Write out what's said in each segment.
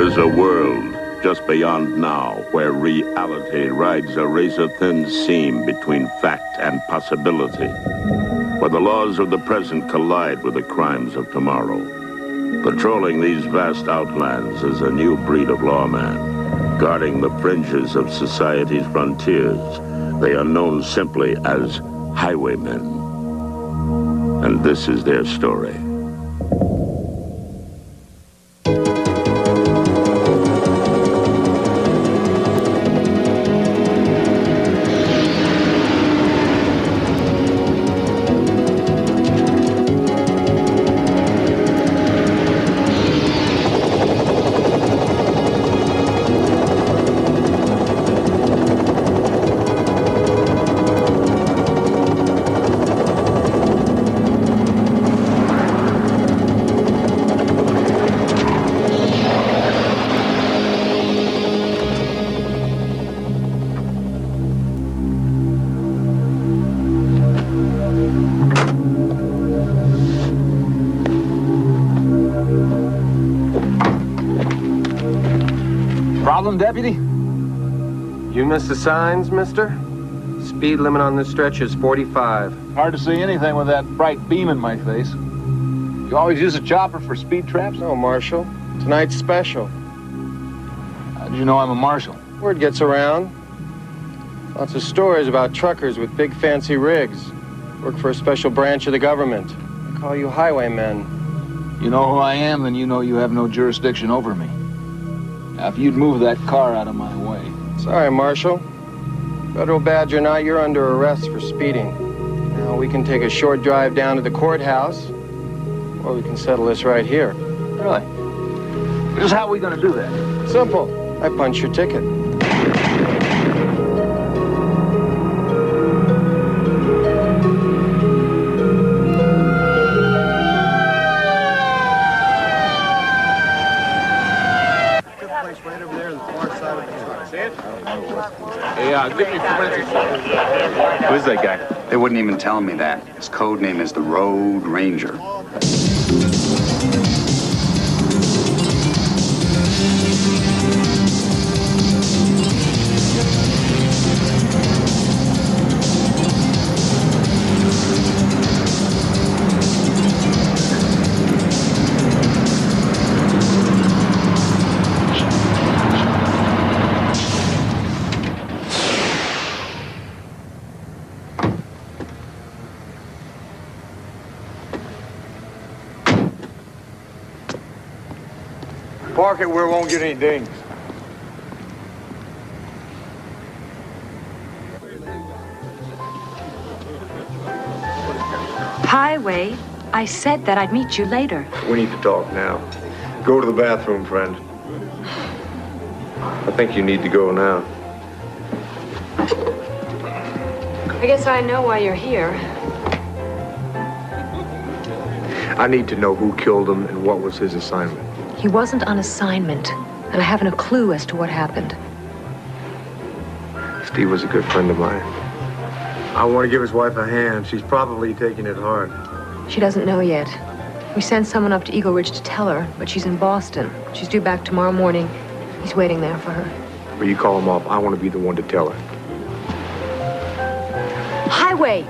is a world just beyond now where reality rides a razor-thin seam between fact and possibility, where the laws of the present collide with the crimes of tomorrow. Patrolling these vast outlands is a new breed of lawman, guarding the fringes of society's frontiers. They are known simply as Highwaymen. And this is their story. Problem, Deputy? You missed the signs, mister? Speed limit on this stretch is 45. Hard to see anything with that bright beam in my face. You always use a chopper for speed traps? No, Marshal. Tonight's special. How did you know I'm a marshal? Word gets around. Lots of stories about truckers with big fancy rigs. Work for a special branch of the government. They call you highwaymen. You know who I am, then you know you have no jurisdiction over me. Now, if you'd move that car out of my way. Sorry, Marshal. Federal badge or not, you're under arrest for speeding. Now, we can take a short drive down to the courthouse, or we can settle this right here. Really? Just how are we going to do that? Simple. I punch your ticket. Give me forensics. Who is that guy? They wouldn't even tell me that. His code name is the Road Ranger. Park it where it won't get any dings. Highway, I said that I'd meet you later. We need to talk now. Go to the bathroom, friend. I think you need to go now. I guess I know why you're here. I need to know who killed him and what was his assignment. He wasn't on assignment, and I haven't a clue as to what happened. Steve was a good friend of mine. I want to give his wife a hand. She's probably taking it hard. She doesn't know yet. We sent someone up to Eagle Ridge to tell her, but she's in Boston. She's due back tomorrow morning. He's waiting there for her. But you call him up. I want to be the one to tell her. Highway!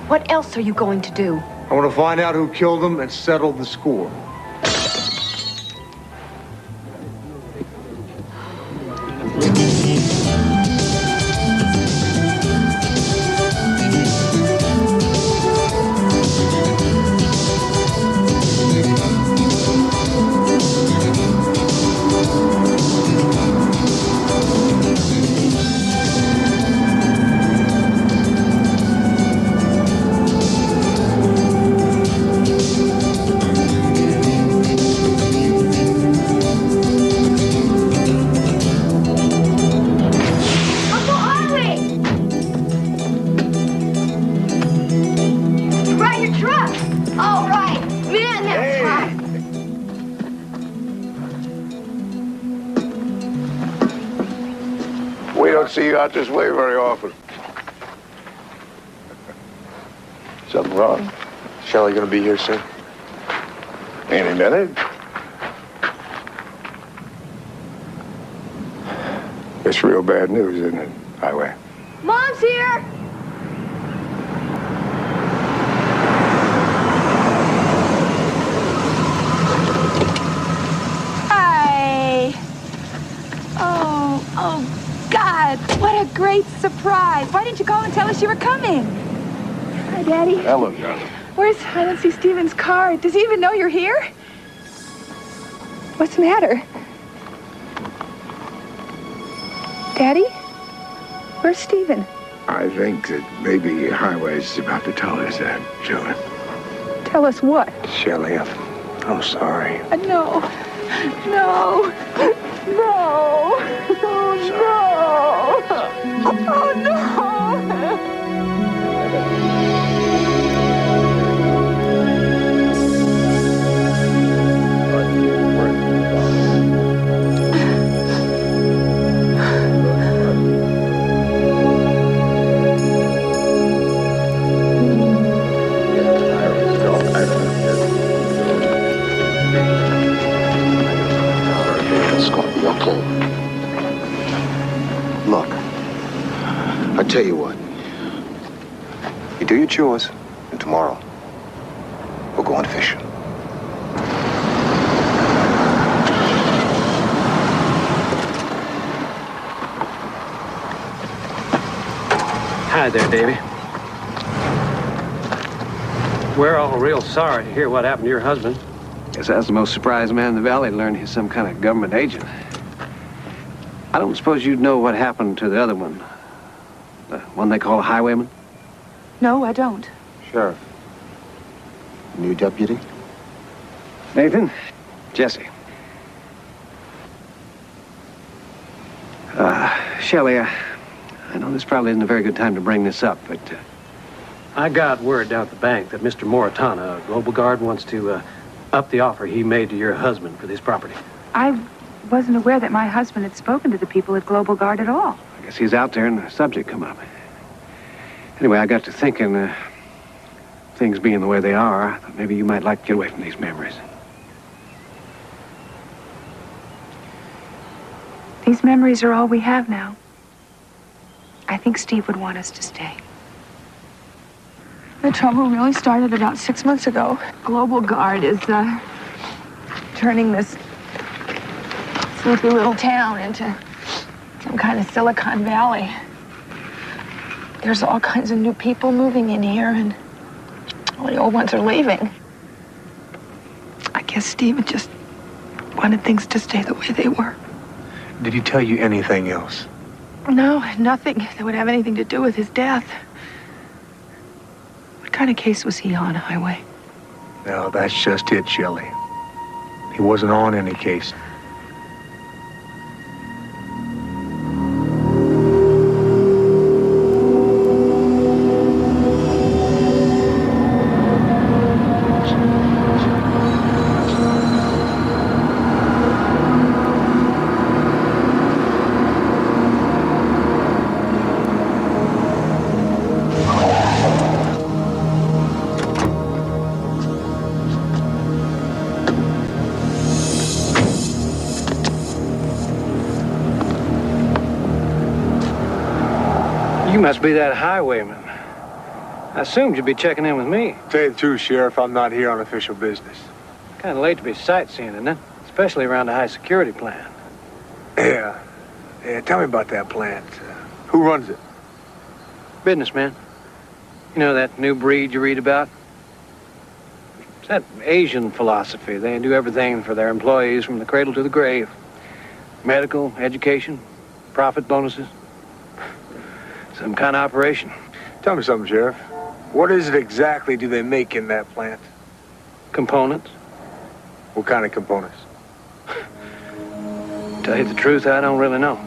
What else are you going to do? I want to find out who killed him and settle the score. See you out this way very often. Something wrong? Shelley gonna be here soon? Any minute. It's real bad news, isn't it, Highway? Mom's here! Hi. Oh, God, what a great surprise. Why didn't you call and tell us you were coming? Hi, Daddy. Hello, darling. I don't see Steven's car. Does he even know you're here? What's the matter? Daddy? Where's Steven? I think that maybe Highway's about to tell us that, Shelley. Tell us what? Shelley, I'm sorry. No. No. No. Oh, no. Oh, no. It's gonna be okay. Look, I tell you what. You do your chores, and tomorrow we're going fishing. Hi there, Davy. We're all real sorry to hear what happened to your husband. Guess that's the most surprised man in the valley to learn he's some kind of government agent. I don't suppose you'd know what happened to the other one. The one they call a highwayman? No, I don't. Sheriff. New deputy? Nathan? Jesse. Shelley, I know this probably isn't a very good time to bring this up, but... I got word down at the bank that Mr. Moritana, Global Guard, wants to up the offer he made to your husband for this property. I wasn't aware that my husband had spoken to the people at Global Guard at all. I guess he's out there and the subject come up. Anyway, I got to thinking, things being the way they are, I thought maybe you might like to get away from these memories. These memories are all we have now. I think Steve would want us to stay. The trouble really started about 6 months ago. Global Guard is turning this sleepy little town into some kind of Silicon Valley. There's all kinds of new people moving in here, and all the old ones are leaving. I guess Steve just wanted things to stay the way they were. Did he tell you anything else? No, nothing that would have anything to do with his death. What kind of case was he on, Highway? No, that's just it, Shelley. He wasn't on any case. You must be that highwayman. I assumed you'd be checking in with me. Tell you the truth, Sheriff, I'm not here on official business. Kind of late to be sightseeing, isn't it? Especially around a high security plant. Yeah, tell me about that plant. Who runs it? Businessman. You know that new breed you read about? It's that Asian philosophy. They do everything for their employees from the cradle to the grave. Medical, education, profit bonuses. Some kind of operation. Tell me something, Sheriff. What is it exactly do they make in that plant? Components. What kind of components? Tell you the truth, I don't really know.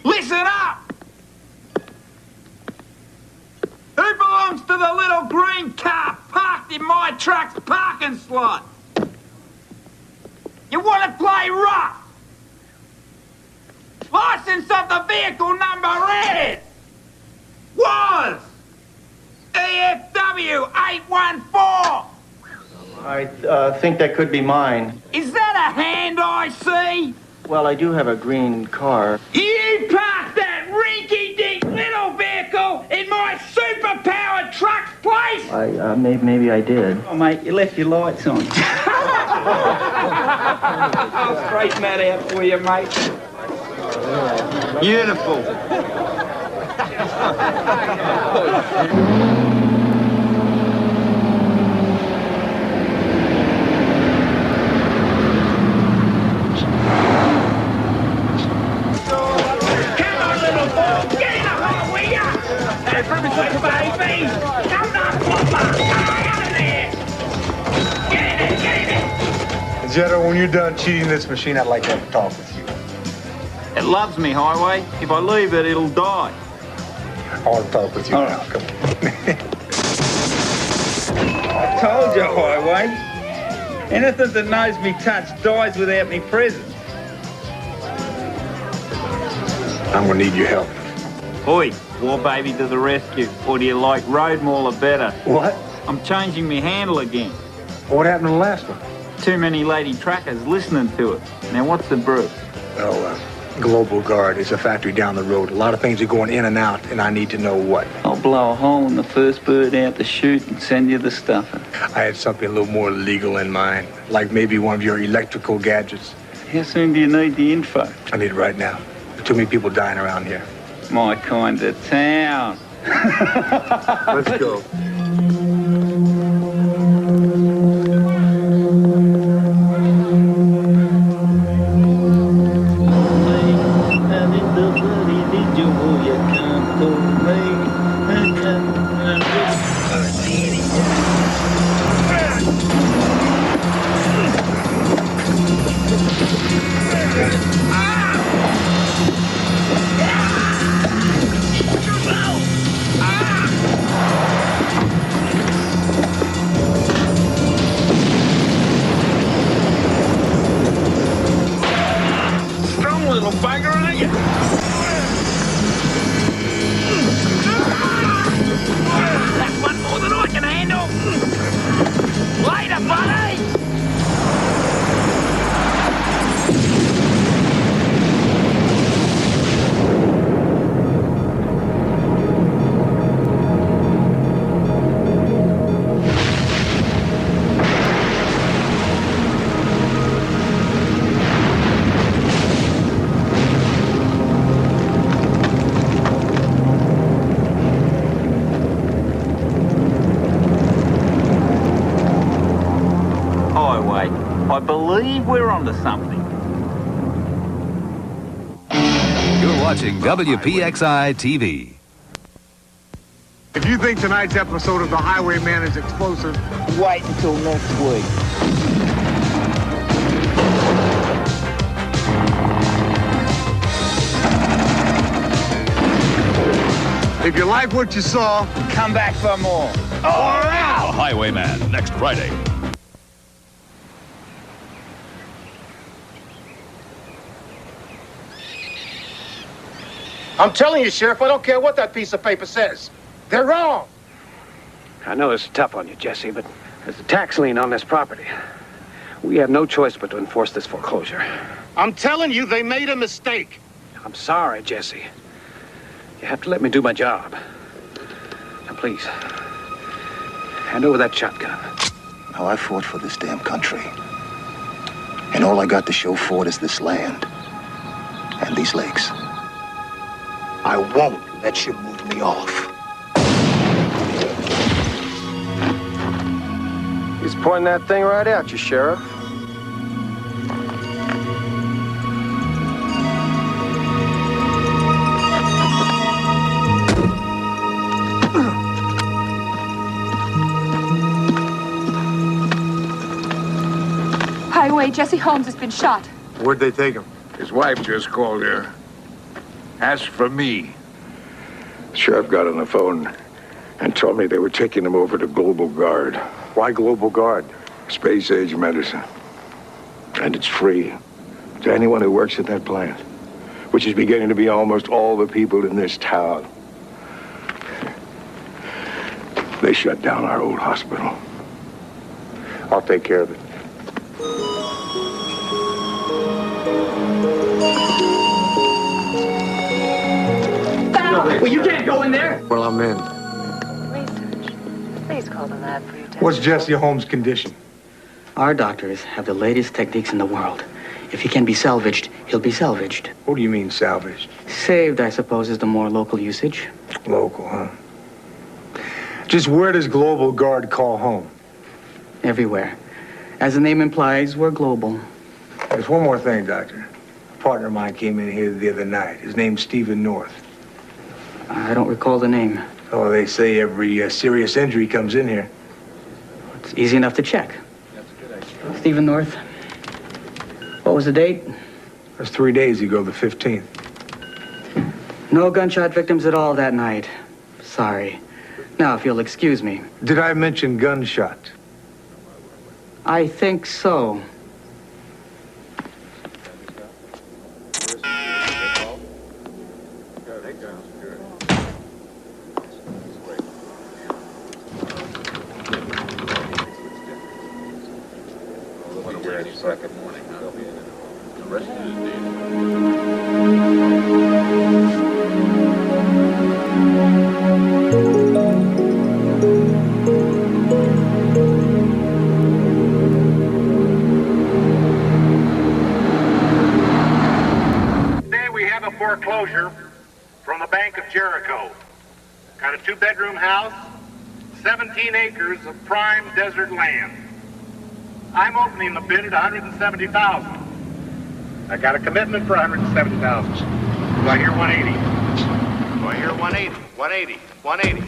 Listen up! Who belongs to the little green car parked in my truck's parking slot? You want to play rough? License of the vehicle number is... was... VFW 814! I think that could be mine. Is that a hand I see? Well, I do have a green car. You parked that rinky-dink little vehicle in my super-powered truck's place? Maybe I did. Oh, mate, you left your lights on. I'll straighten that out for you, mate. Beautiful. Jetta, when you're done cheating this machine, I'd like to have a talk with you. It loves me, Highway. If I leave it, it'll die. I want to talk with you now. Come on. I told you, Highway. Anything that knows me touch dies without me present. I'm going to need your help. Oi, war baby to the rescue. Or do you like road mauler better? What? I'm changing my handle again. What happened to the last one? Too many lady trackers listening to it. Now, what's the brew? Well, Global Guard is a factory down the road. A lot of things are going in and out, and I need to know what. I'll blow a hole in the first bird out to shoot and send you the stuffer. I had something a little more legal in mind, like maybe one of your electrical gadgets. How soon do you need the info? I need it right now. There are too many people dying around here. My kind of town. Let's go. I believe we're onto something. You're watching WPXI TV. If you think tonight's episode of The Highwayman is explosive, wait until next week. if you like what you saw, come back for more. All right. The Highwayman, next Friday. I'm telling you, Sheriff, I don't care what that piece of paper says. They're wrong. I know it's tough on you, Jesse, but there's a tax lien on this property. We have no choice but to enforce this foreclosure. I'm telling you, they made a mistake. I'm sorry, Jesse. You have to let me do my job. Now, please, hand over that shotgun. Now, I fought for this damn country. And all I got to show for it is this land and these lakes. I won't let you move me off. He's pointing that thing right at you, Sheriff. Highway, Jesse Holmes has been shot. where'd they take him? His wife just called here. Asked for me. The sheriff got on the phone and told me they were taking him over to Global Guard. Why Global Guard? Space-age medicine. And it's free to anyone who works at that plant, which is beginning to be almost all the people in this town. They shut down our old hospital. I'll take care of it. Well, you can't go in there. Well, I'm in. Research. Please call the lab for your test. What's Jesse Holmes' condition? Our doctors have the latest techniques in the world. If he can be salvaged, he'll be salvaged. What do you mean salvaged? Saved, I suppose, is the more local usage. Local, huh? Just where does Global Guard call home? Everywhere. As the name implies, we're global. There's one more thing, Doctor. A partner of mine came in here the other night. His name's Stephen North. I don't recall the name. Oh, they say every serious injury comes in here. It's easy enough to check. Stephen North. What was the date? That's 3 days ago, the 15th. No gunshot victims at all that night. Sorry. Now, if you'll excuse me. Did I mention gunshot? I think so. Foreclosure from the Bank of Jericho. Got a 2-bedroom house, 17 acres of prime desert land. I'm opening the bid at $170,000. I got a commitment for $170,000. Do I hear 180? Do I hear 180? 180? 180?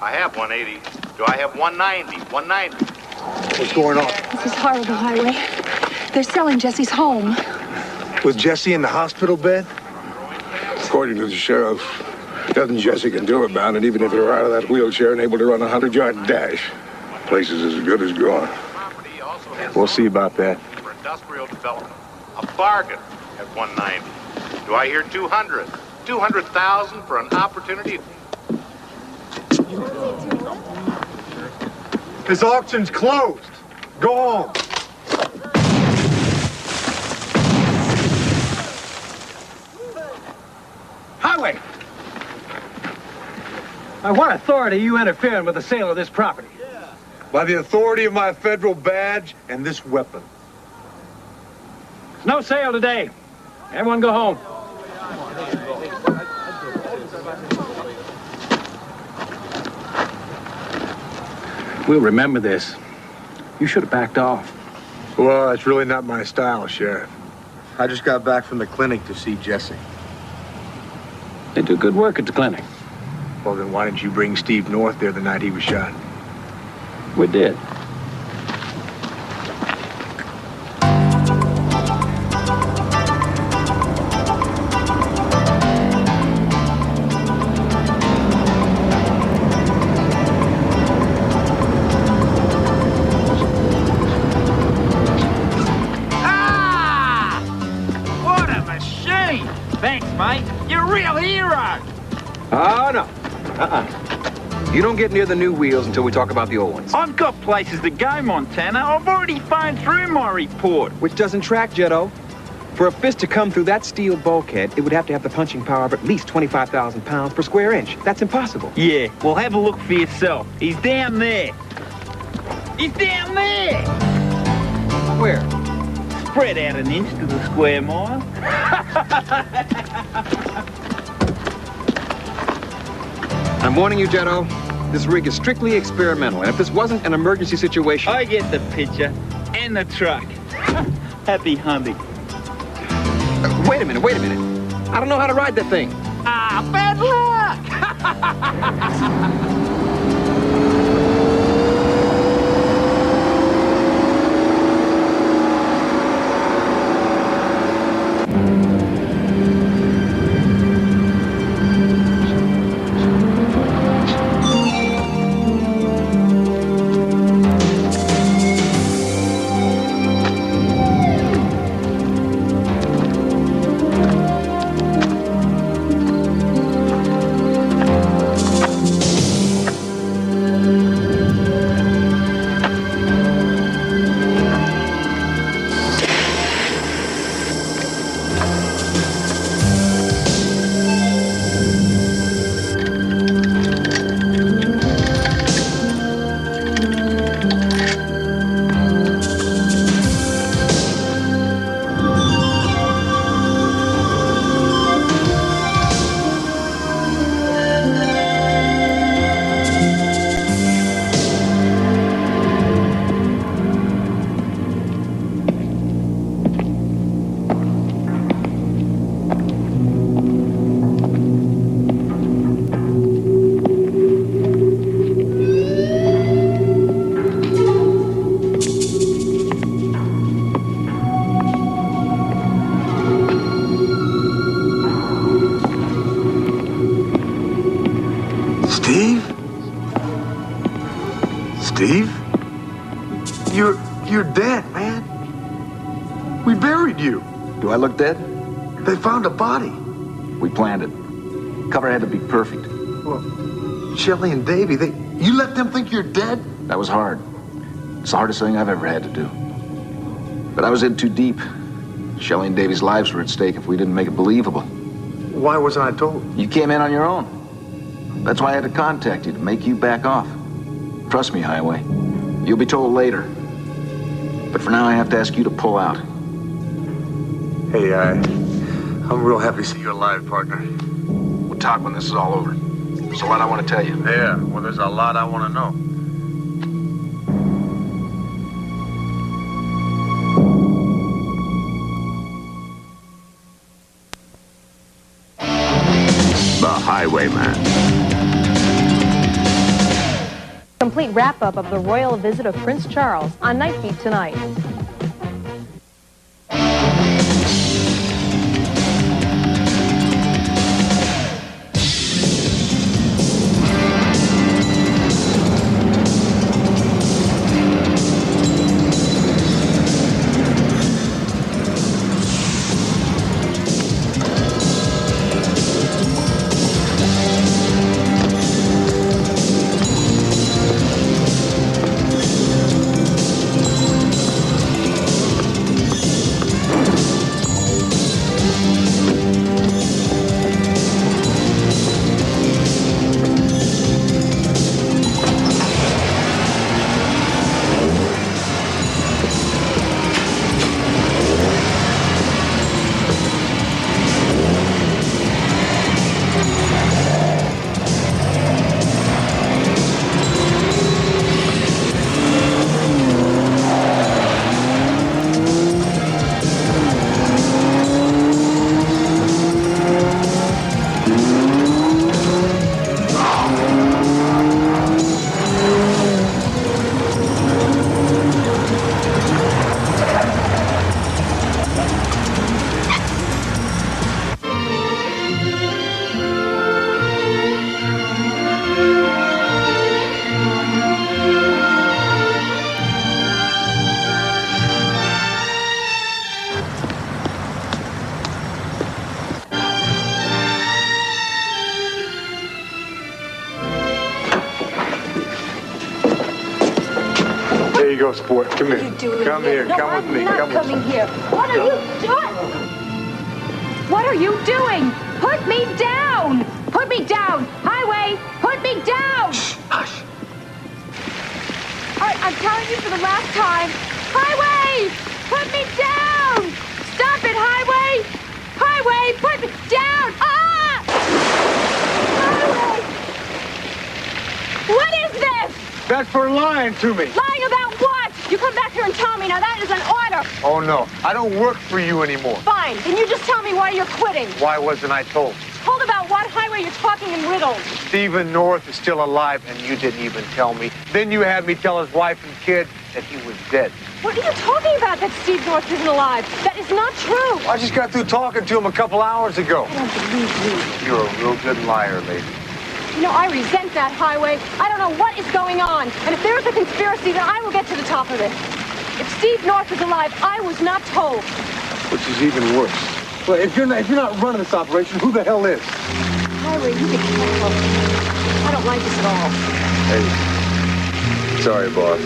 I have 180. Do I have 190? 190? What's going on? This is horrible, Highway. They're selling Jesse's home. Was Jesse in the hospital bed? According to the sheriff, nothing Jesse can do about it, even if he were out of that wheelchair and able to run a 100-yard dash. Place is as good as gone. We'll see about that. For industrial development. A bargain at 190. Do I hear 200? 200,000 for an opportunity. This auction's closed. Go home. Highway! By what authority are you interfering with the sale of this property? By the authority of my federal badge and this weapon. There's no sale today. Everyone go home. We'll remember this. You should have backed off. Well, it's really not my style, Sheriff. I just got back from the clinic to see Jesse. They do good work at the clinic. Well, then why didn't you bring Steve North there the night he was shot? We did. What a machine! Thanks, mate. You're a real hero. Oh, no. You don't get near the new wheels until we talk about the old ones. I've got places to go, Montana. I've already phoned through my report. Which doesn't track, Jetto. For a fist to come through that steel bulkhead, it would have to have the punching power of at least 25,000 pounds per square inch. That's impossible. Yeah, well, have a look for yourself. He's down there. He's down there! Where? Spread out an inch to the square mile. I'm warning you, Jetto. This rig is strictly experimental, and if this wasn't an emergency situation... I get the picture. And the truck. Happy hunting. Wait a minute. I don't know how to ride that thing. Ah, bad luck! You're dead, man. We buried you. Do I look dead? They found a body. We planned it. Cover had to be perfect. Well, Shelley and Davy, you let them think you're dead? That was hard. It's the hardest thing I've ever had to do. But I was in too deep. Shelley and Davy's lives were at stake if we didn't make it believable. Why wasn't I told? You came in on your own. That's why I had to contact you, to make you back off. Trust me, Highway. You'll be told later. But for now, I have to ask you to pull out. Hey, I'm real happy to see you alive, partner. We'll talk when this is all over. There's a lot I want to tell you. Yeah, well, there's a lot I want to know. The Highwayman. Complete wrap-up of the royal visit of Prince Charles on Night Beat tonight. There you go, sport. Come here. Come here. No, Come with me. I'm Come not with coming me. here. What are you doing? What are you doing? Put me down! Put me down! Highway, put me down! Hush. All right, I'm telling you for the last time. Highway, put me down! Stop it, Highway! Highway, put me down! Ah! Highway! What is this? That's for lying to me. Lying about what? You come back here and tell me. Now that is an order. Oh, no. I don't work for you anymore. Fine. Then you just tell me why you're quitting. Why wasn't I told? Told about what, Highway? You're talking in riddles. Stephen North is still alive, and you didn't even tell me. Then you had me tell his wife and kid that he was dead. What are you talking about that Steve North isn't alive? That is not true. I just got through talking to him a couple hours ago. I don't believe you. You're a real good liar, lady. You know, I resent that, Highway. I don't know what is going on. And if there is a conspiracy, then I will get to the top of it. If Steve North is alive, I was not told. Which is even worse. Well, if you're not running this operation, who the hell is? Highway, you get careful. I don't like this at all. Hey. Sorry, boss.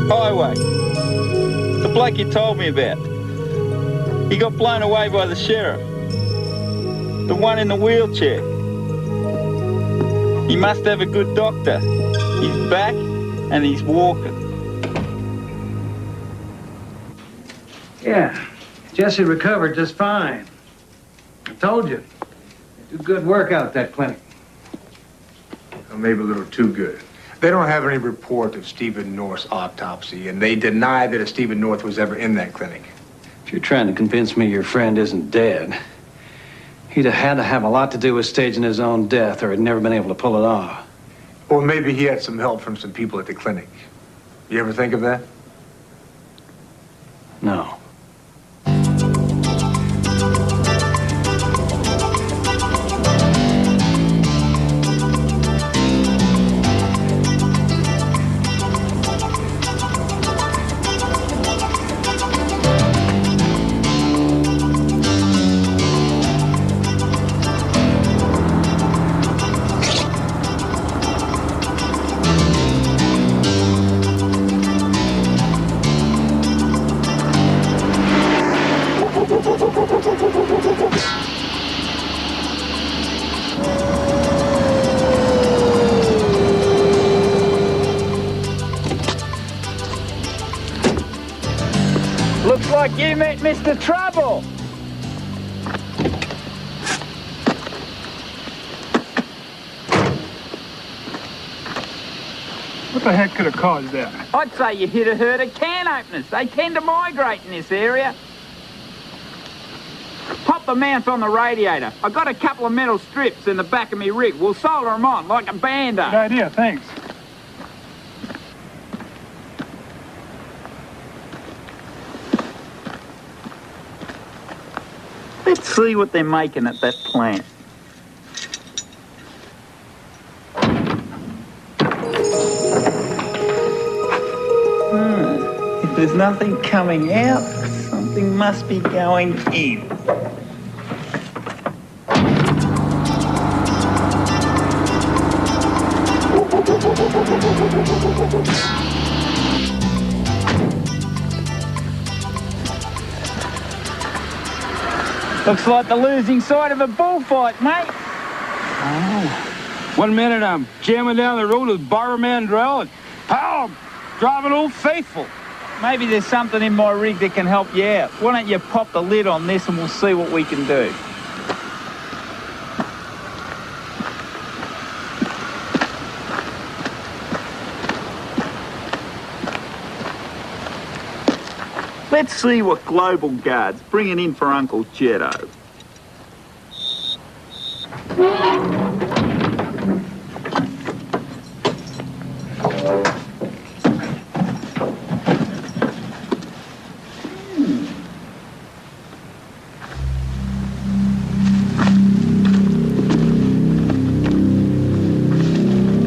Highway. The bloke you told me about. He got blown away by the sheriff. The one in the wheelchair. He must have a good doctor. He's back and he's walking. Yeah, Jesse recovered just fine. I told you. They do good work out at that clinic. Or maybe a little too good. They don't have any report of Stephen North's autopsy, and they deny that a Stephen North was ever in that clinic. If you're trying to convince me your friend isn't dead, he'd have had to have a lot to do with staging his own death, or he'd never been able to pull it off. Or maybe he had some help from some people at the clinic. You ever think of that? No. Looks like you met Mr. Trouble. What the heck could have caused that? I'd say you hit a herd of can openers. They tend to migrate in this area. Pop the mount on the radiator. I got a couple of metal strips in the back of me rig. We'll solder them on like a Band-Aid. Good idea, thanks. Let's see what they're making at that plant. If there's nothing coming out, something must be going in. Looks like the losing side of a bullfight, mate. Oh. 1 minute I'm jamming down the road with Barber Mandrell and pow, I'm driving Old Faithful. Maybe there's something in my rig that can help you out. Why don't you pop the lid on this and we'll see what we can do. Let's see what Global Guard's bringing in for Uncle Jetto.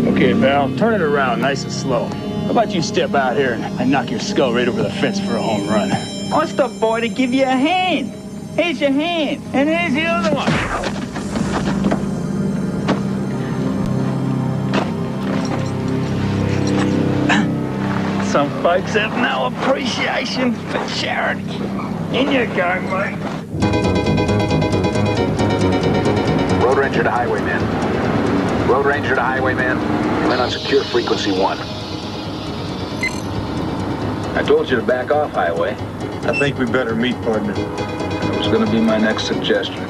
Okay, pal, turn it around nice and slow. How about you step out here and I knock your skull right over the fence for a home run? I stopped by to give you a hand. Here's your hand, and here's the other one. Some folks have no appreciation for charity. In you go, mate. Road Ranger to Highwayman. Road Ranger to Highwayman. Come in on secure frequency 1. I told you to back off, Highway. I think we better meet, partner. That was going to be my next suggestion.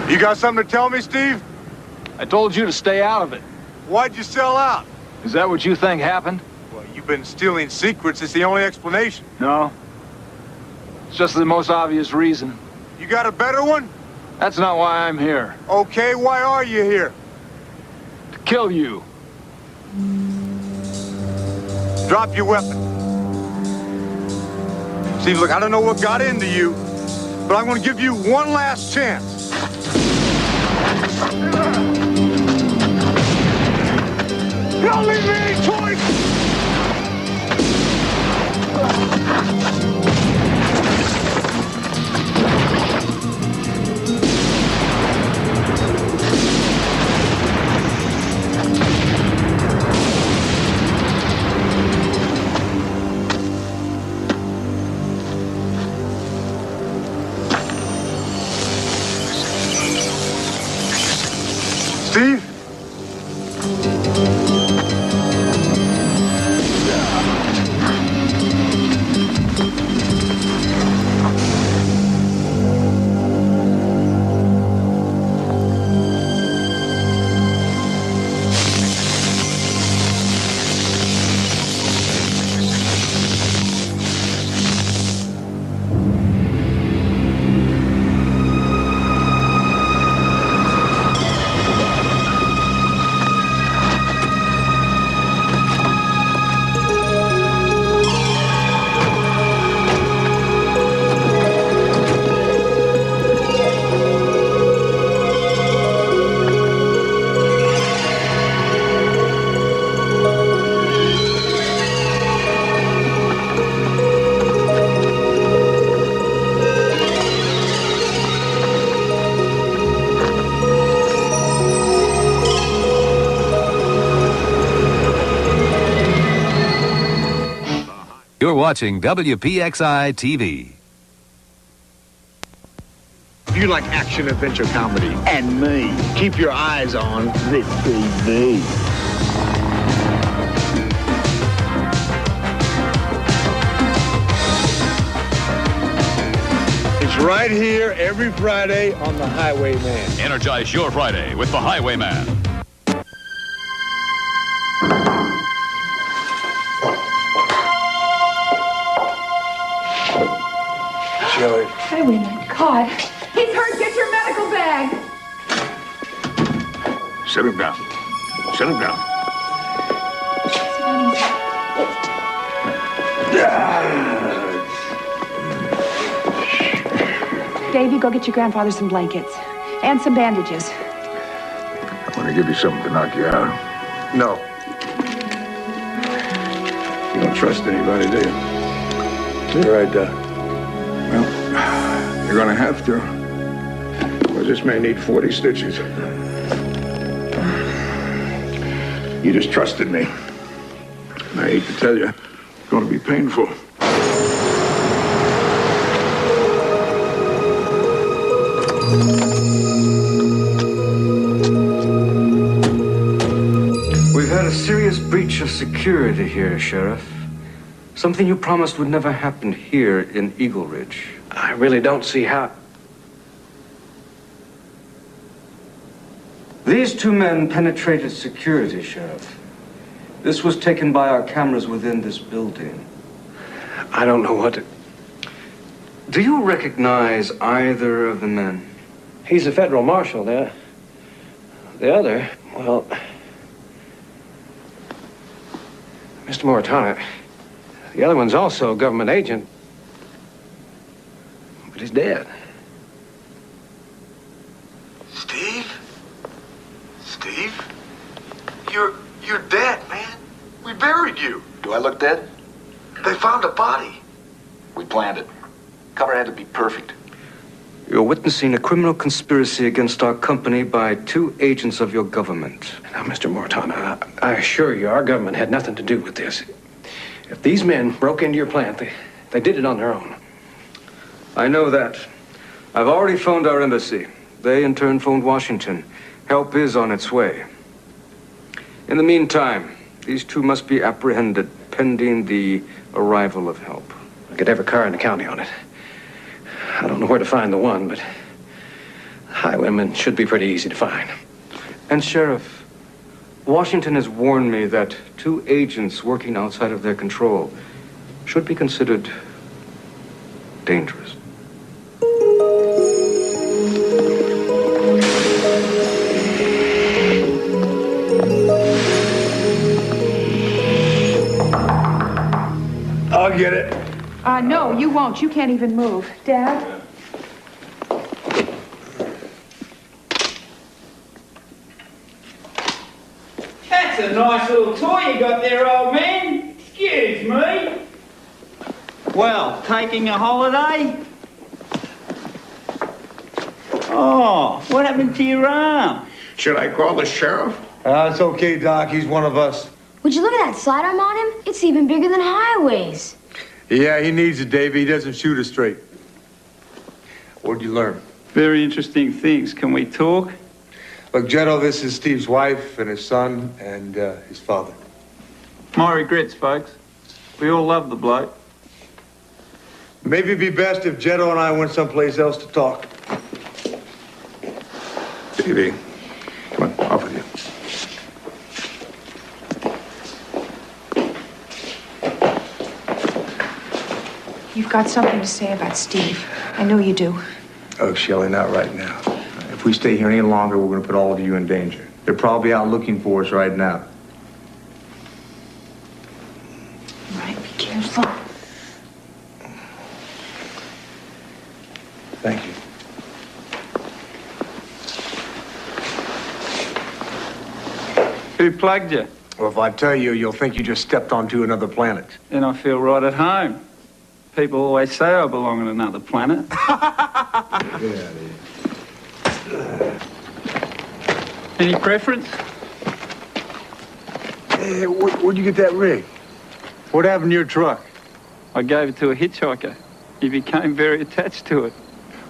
You got something to tell me, Steve? I told you to stay out of it. Why'd you sell out? Is that what you think happened? Well, you've been stealing secrets. It's the only explanation. No. It's just the most obvious reason. You got a better one? That's not why I'm here. Okay, why are you here? To kill you. Drop your weapon. Steve, look, I don't know what got into you, but I'm going to give you one last chance. Don't leave me any choice! You're watching WPXI TV. If you like action adventure comedy and me, keep your eyes on this TV. It's right here every Friday on the Highwayman. Energize your Friday with the Highwayman. Shelley. Highwayman, God. He's hurt. Get your medical bag. Sit him down. Sit him down. Davy, go get your grandfather some blankets and some bandages. I want to give you something to knock you out. No. You don't trust anybody, do you? You're right, well, you're gonna have to. Well, this may need 40 stitches. You just trusted me. And I hate to tell you, it's gonna be painful. We've had a serious breach of security here, Sheriff. Something you promised would never happen here in Eagle Ridge. I really don't see how. These two men penetrated security, Sheriff. This was taken by our cameras within this building. I don't know what to... Do you recognize either of the men? He's a federal marshal, the other, well... Mr. Moritano, the other one's also a government agent, but he's dead. Steve? Steve? You're dead, man. We buried you. Do I look dead? They found a body. We planned it. Cover had to be perfect. You're witnessing a criminal conspiracy against our company by two agents of your government. Now, Mr. Moritano, I assure you our government had nothing to do with this. If these men broke into your plant, they did it on their own. I know that. I've already phoned our embassy. They, in turn, phoned Washington. Help is on its way. In the meantime, these two must be apprehended pending the arrival of help. I could have a car in the county on it. I don't know where to find the one, but Highwaymen should be pretty easy to find. And Sheriff, Washington has warned me that two agents working outside of their control should be considered dangerous. I'll get it. No, you won't. You can't even move. Dad? That's a nice little toy you got there, old man. Excuse me. Well, taking a holiday? Oh, what happened to your arm? Should I call the sheriff? It's okay, Doc. He's one of us. Would you look at that sidearm on him? It's even bigger than Highway's. Yeah, he needs it, Davey. He doesn't shoot us straight. What'd you learn? Very interesting things. Can we talk? Look, Jetto, this is Steve's wife and his son and his father. My regrets, folks. We all love the bloke. Maybe it'd be best if Jetto and I went someplace else to talk. Davey, come on, off with you. You've got something to say about Steve. I know you do. Oh, Shelley, not right now. If we stay here any longer, we're going to put all of you in danger. They're probably out looking for us right now. All right, be careful. Thank you. Who plugged you? Well, if I tell you, you'll think you just stepped onto another planet. Then I feel right at home. People always say I belong on another planet. Any preference? Hey, where'd you get that rig? What happened to your truck? I gave it to a hitchhiker. He became very attached to it.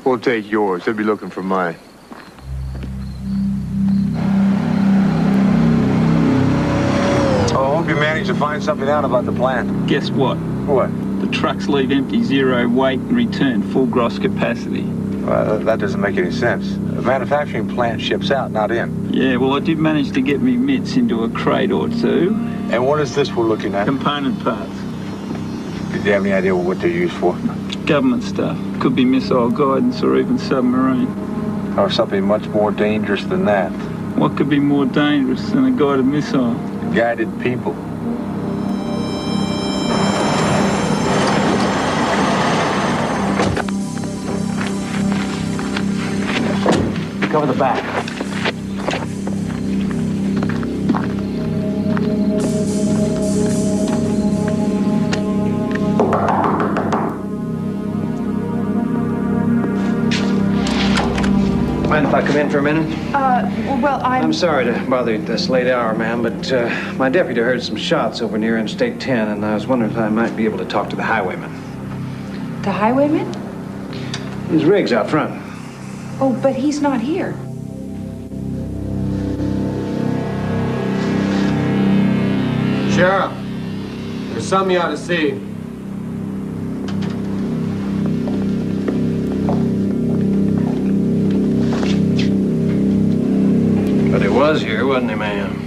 We'll take yours. They'll be looking for mine. Oh, I hope you managed to find something out about the plant. Guess what? What? The trucks leave empty, 0 weight, and return full gross capacity. Well, that doesn't make any sense. The manufacturing plant ships out, not in. Yeah, well, I did manage to get me mitts into a crate or two. And what is this we're looking at? Component parts. Did you have any idea what they're used for? Government stuff. Could be missile guidance or even submarine. Or something much more dangerous than that. What could be more dangerous than a guided missile? Guided people. Cover the back. Mind if I come in for a minute? Well, I'm sorry to bother you at this late hour, ma'am, but my deputy heard some shots over near Interstate 10, and I was wondering if I might be able to talk to the highwayman. the Highwayman? His rig's out front. Oh, but he's not here. Sheriff, there's something you ought to see. But he was here, wasn't he, ma'am?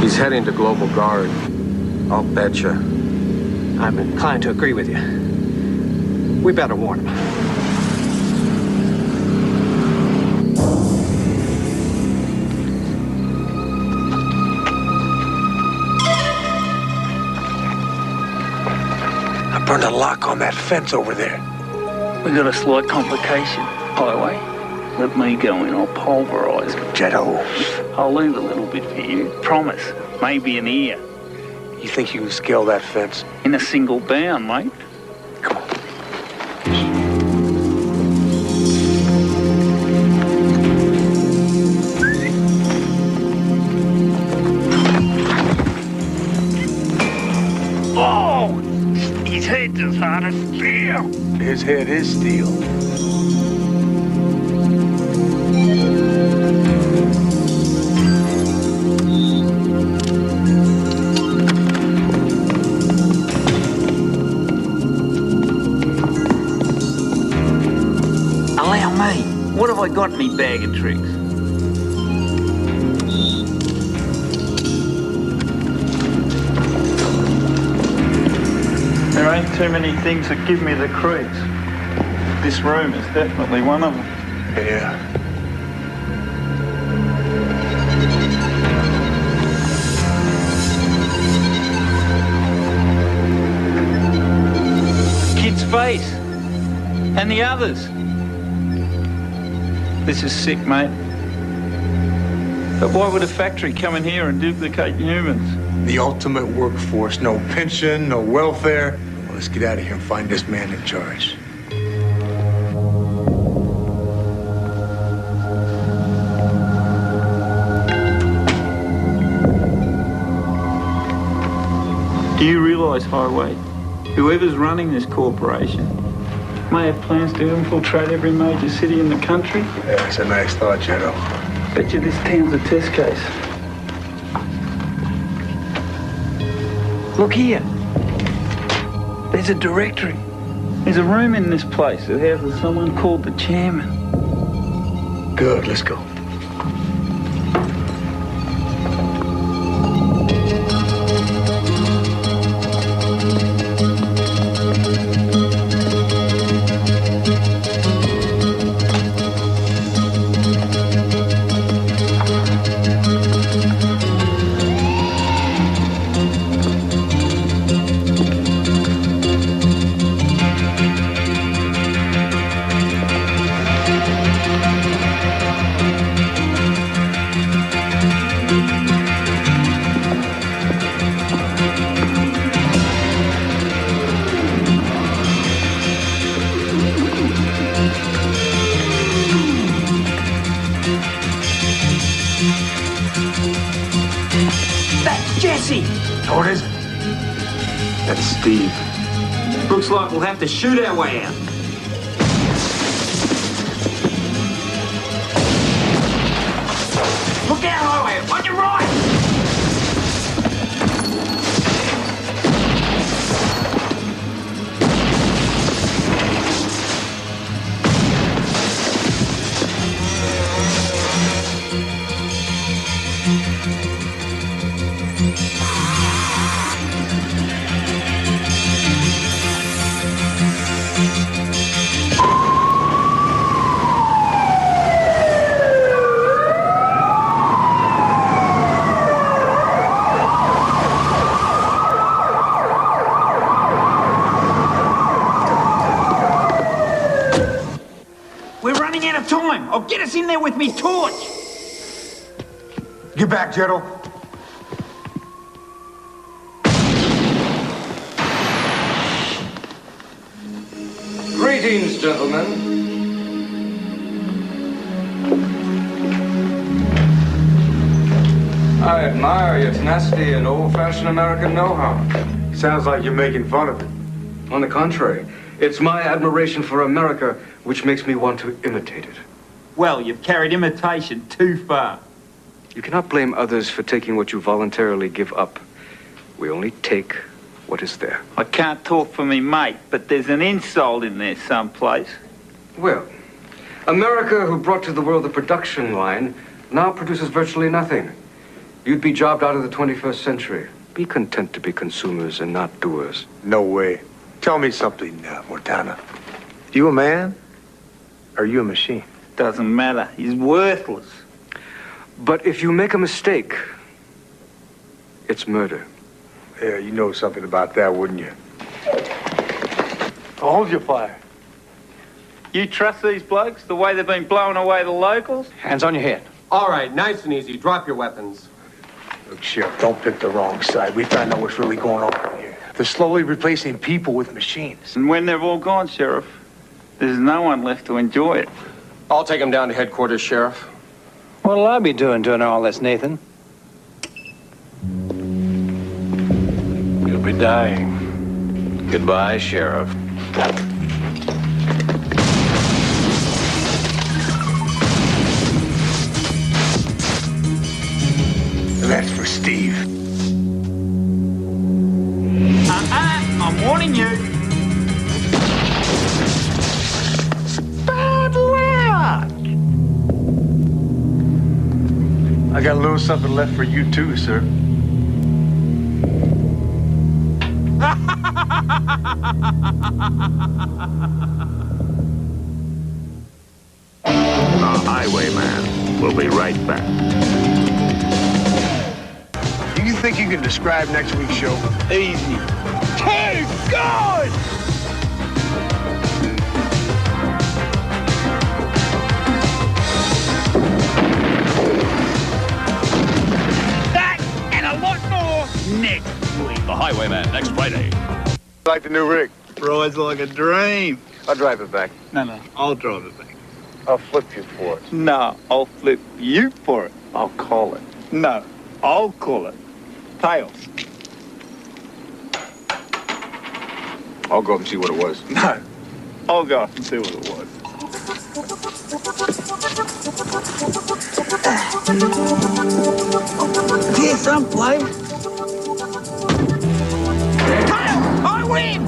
He's heading to Global Guard. I'll betcha. I'm inclined to agree with you. We better warn him. I burned a lock on that fence over there. We got a slight complication, Highway. Let me go in, I'll pulverize it. Jetto. I'll leave a little bit for you. Promise. Maybe an ear. You think you can scale that fence? In a single bound, mate. Oh! His head's as hard as steel. His head is steel. Allow me. What have I got in me bag of tricks? There ain't too many things that give me the creeps. This room is definitely one of them. Yeah. Kid's face. And the others. This is sick, mate. But why would a factory come in here and duplicate humans? The ultimate workforce. No pension, no welfare. Well, let's get out of here and find this man in charge. Do you realize, Highway, whoever's running this corporation may have plans to infiltrate every major city in the country? Yeah, that's a nice thought, Jetto. Bet you this town's a test case. Look here. There's a directory. There's a room in this place that houses someone called the chairman. Good, let's go. Jesse! No, it isn't. That's Steve. Looks like we'll have to shoot our way out. Look out, Highway! On your right! Time. I'll get us in there with me torch. Get back, Jetto. Greetings, gentlemen. I admire your tenacity and old-fashioned American know-how. Sounds like you're making fun of it. On the contrary, it's my admiration for America which makes me want to imitate it. Well, you've carried imitation too far. You cannot blame others for taking what you voluntarily give up. We only take what is there. I can't talk for me mate, but there's an insult in there someplace. Well, America, who brought to the world the production line, now produces virtually nothing. You'd be jobbed out of the 21st century. Be content to be consumers and not doers. No way. Tell me something, Mortana. You a man? Or you a machine? Doesn't matter. He's worthless. But if you make a mistake, it's murder. Yeah, you know something about that, wouldn't you? Hold your fire. You trust these blokes, the way they've been blowing away the locals? Hands on your head. All right, nice and easy. Drop your weapons. Look, Sheriff, don't pick the wrong side. We find out what's really going on here. They're slowly replacing people with machines. And when they've all gone, Sheriff, there's no one left to enjoy it. I'll take him down to headquarters, Sheriff. What'll I be doing all this, Nathan? You'll be dying. Goodbye, Sheriff. That's for Steve. I'm warning you. Bad luck! I got a little something left for you too, sir. The Highwayman will be right back. Do you think you can describe next week's show? Easy. Hey, God! That and a lot more next week. The Highwayman, next Friday. Like the new rig? Rides like a dream. I'll drive it back. No, I'll drive it back. I'll flip you for it. No, I'll flip you for it. I'll call it. No, I'll call it. Tails. I'll go up and see what it was. No, I'll go up and see what it was. Here someplace. Tails! I win!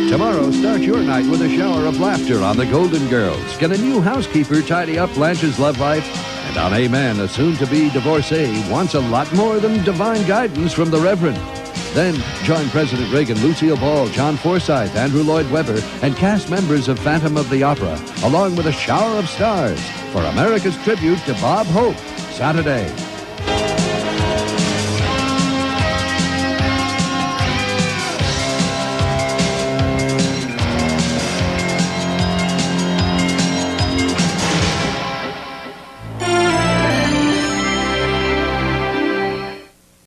Tomorrow, start your night with a shower of laughter on The Golden Girls. Get a new housekeeper tidy up Blanche's love life. And on Amen, a soon-to-be divorcee wants a lot more than divine guidance from the Reverend. Then, join President Reagan, Lucille Ball, John Forsythe, Andrew Lloyd Webber, and cast members of Phantom of the Opera, along with a shower of stars for America's tribute to Bob Hope, Saturday,